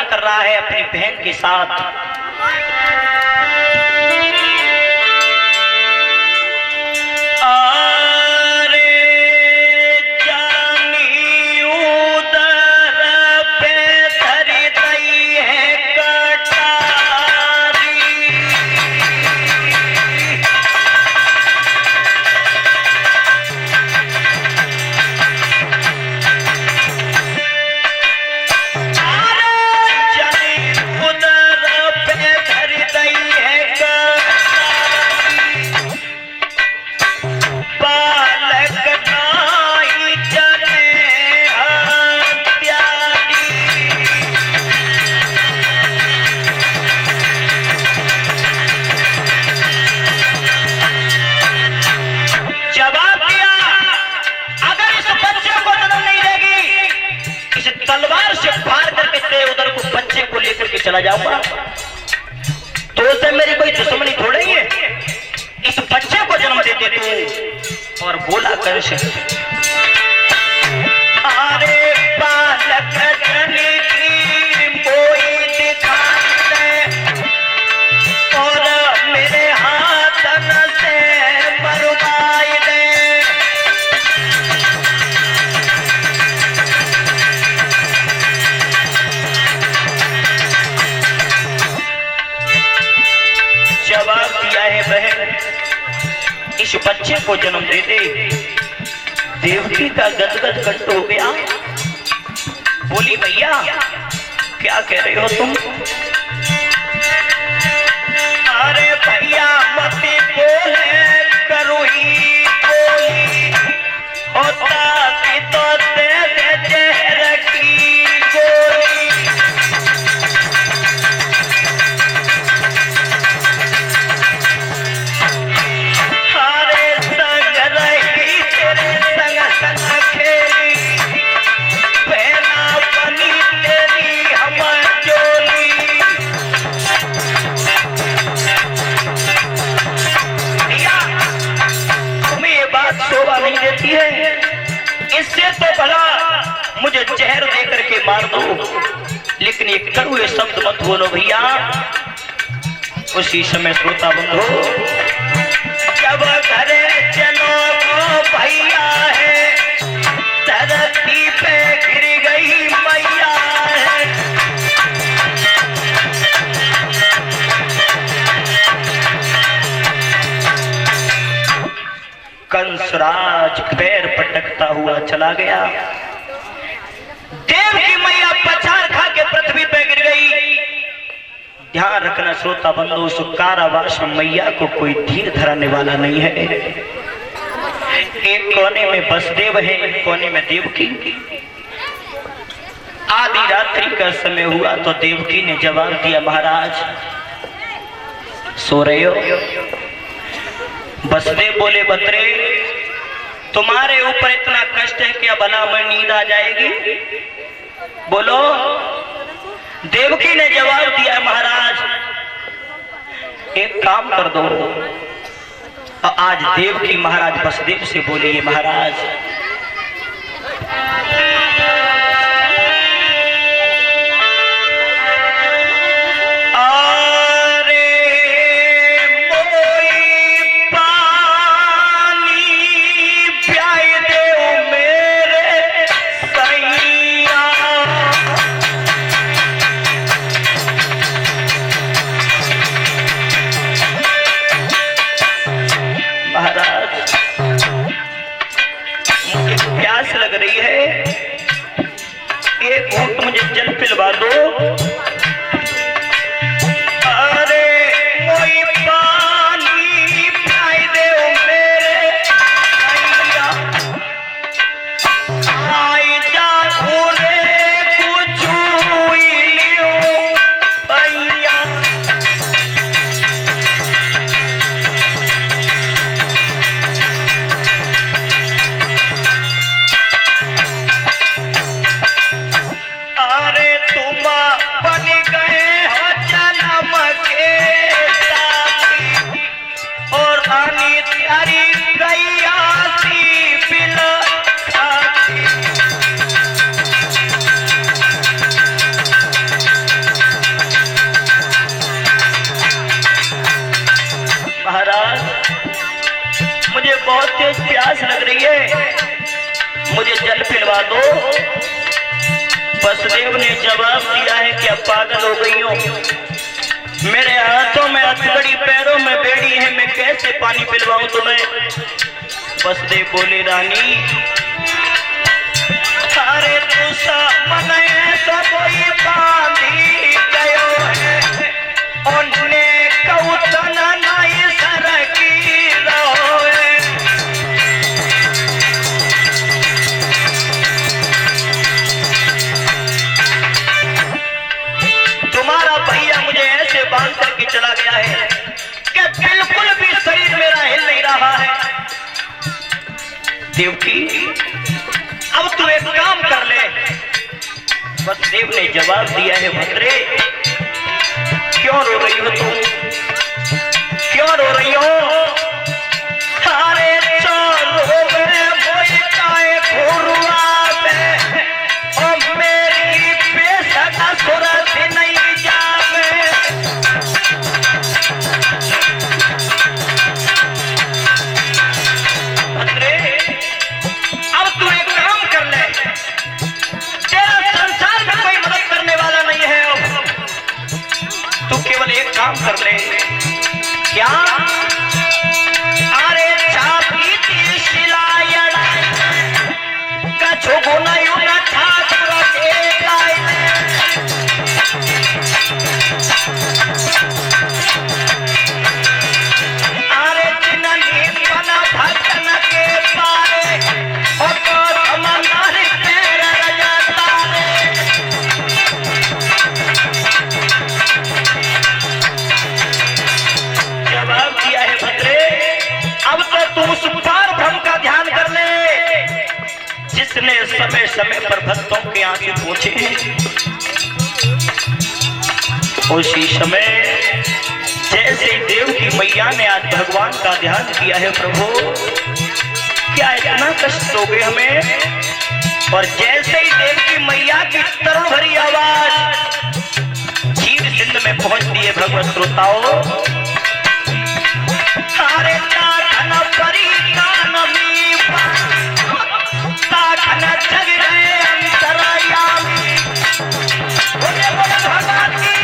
कर रहा है अपनी बहन के साथ। चला जाऊंगा तो उससे मेरी कोई दुश्मनी थोड़ी है। इस बच्चे को जन्म देते तू और बोला कर से अरे बालक जनी की कोई दिखा दे और मेरे हाथ से मरवाई दे। जवाब दिया है बहन, इस बच्चे को जन्म दे दे। देवकी का गदगद कंठ हो गया। बोली भैया क्या कह रहे हो तुम? अरे भैया मत बोले करो ही बोली होता कि तो दे दे जहर की गोली। इससे तो भला मुझे जहर दे करके मार दो, लेकिन ये कड़वे शब्द मत बोलो भैया। उसी समय श्रोता बंधु जब घरे चलो वो भैया है, धरती पे गिर गई मैया है। कंसराज पैर पटकता हुआ चला गया। देव की मैया पछाड़ खा के पृथ्वी पे गिर गई। ध्यान रखना श्रोता बंधु, उस कारावास में मैया को कोई धीर धराने वाला नहीं है। एक कोने में बसदेव है, एक कोने में देवकी। आधी रात्रि का समय हुआ तो देवकी ने जवाब दिया, महाराज सो रहे हो? बसदेव बोले, बतरे तुम्हारे ऊपर इतना कष्ट है कि अब भला में नींद आ जाएगी? बोलो। देवकी ने जवाब दिया, महाराज एक काम कर दो। और आज देवकी महाराज बसदेव से बोली, महाराज मुझे बहुत तेज प्यास लग रही है, मुझे जल पिलवा दो। वसुदेव ने जवाब दिया है कि अब पागल हो गई हो, मेरे हाथों में हथकड़ी पैरों में बेड़ी है, मैं कैसे पानी पिलवाऊं तुम्हें। वसुदेव बोले रानी अरे तू मन तो कोई बांधी गयो है, उन्हें कौतन नहीं सरकी रोए। तुम्हारा भैया मुझे ऐसे बांध करके चला गया है कि बिल्कुल भी शरीर मेरा हिल नहीं रहा है। देवकी अब तू एक काम कर ले। वसुदेव ने जवाब दिया है भद्रे क्यों रो रही हो तुम, क्यों रो रही हो। अरे चलो मोई काए घुरुआवे, ओ मेरी बेसका सुरत नहीं जावे। भद्रे अब तू एक काम कर ले, तेरा संसार में कोई मदद करने वाला नहीं है। तू केवल एक काम कर ले। क्या? अरे छापी थी शिलायड़ कछु गुनायु न ठाकुर के गाय। अरे जिननी बना भक्तन के पारे और तो समंदर पैर रजाता रे। जवाब दिया है भद्रे अब तो तू उस पार ब्रह्म का ध्यान कर ले जिसने समय समय पर भक्तों के आंसू पोंछे हैं। उसी समय जैसे देव की मैया ने आज भगवान का ध्यान किया है, प्रभु क्या इतना कष्ट हो गए हमें। और जैसे ही देव की मैया की तरुण भरी आवाज क्षीर सिंध में पहुंचती है भगवत श्रोताओं, सारे कान परी कान में कान जग गए अंतरयामी। बोले बोले भगवान की।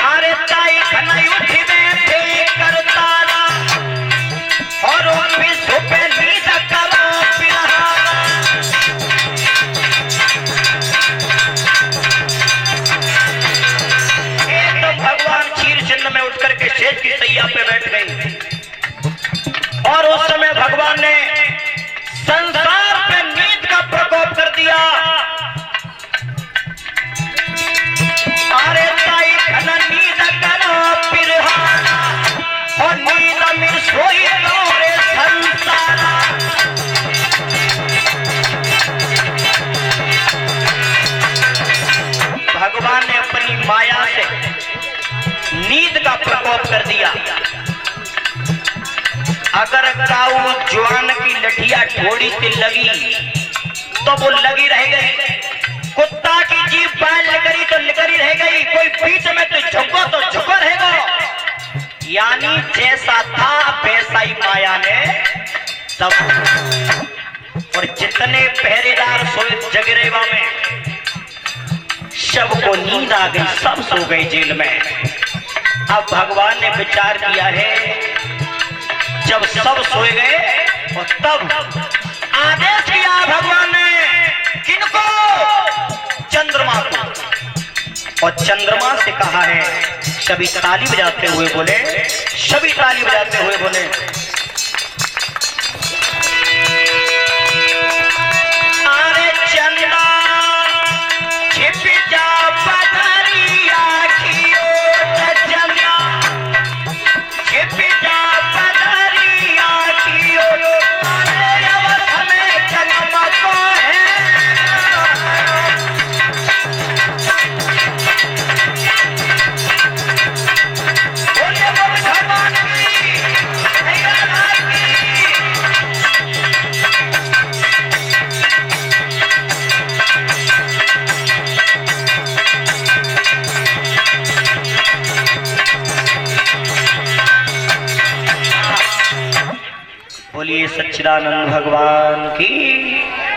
अरे ताई खनाई उठी में थे करतारा और विश्व पे नीच करो पिलहारा। भगवान क्षीर सिंध में उठ करके शेष की सैया पे बैठ गई और उस समय भगवान ने संसार पे नींद का प्रकोप कर दिया। अरे ताई घना नींद करो पिरहाना और नींद में सोई रे संसारा। भगवान ने अपनी माया से नींद का प्रकोप कर दिया। अगर काऊ जवान की लठिया थोड़ी सी लगी तो वो लगी रह गई, कुत्ता की जीभ बाहर निकली तो निकली रह गई, कोई बीच में तो झुको तो झुको रहेगा। यानी जैसा था वैसा ही माया ने सब। और जितने पहरेदार सोए जगरेवा में सबको नींद आ गई, सब सो गए जेल में। अब भगवान ने विचार किया है जब सब सोए गए और तब आदेश किया भगवान ने किनको, चंद्रमा को। और चंद्रमा से कहा है, सभी ताली बजाते हुए बोले, सभी ताली बजाते हुए बोले, अरे चंदा छिप जा पदरिया की ओर, चंदा छिप जा पदरिया की ओर, अरे अवध में चमक है। बोले बोले भगवान की। बोलिए सच्चिदानंद भगवान की।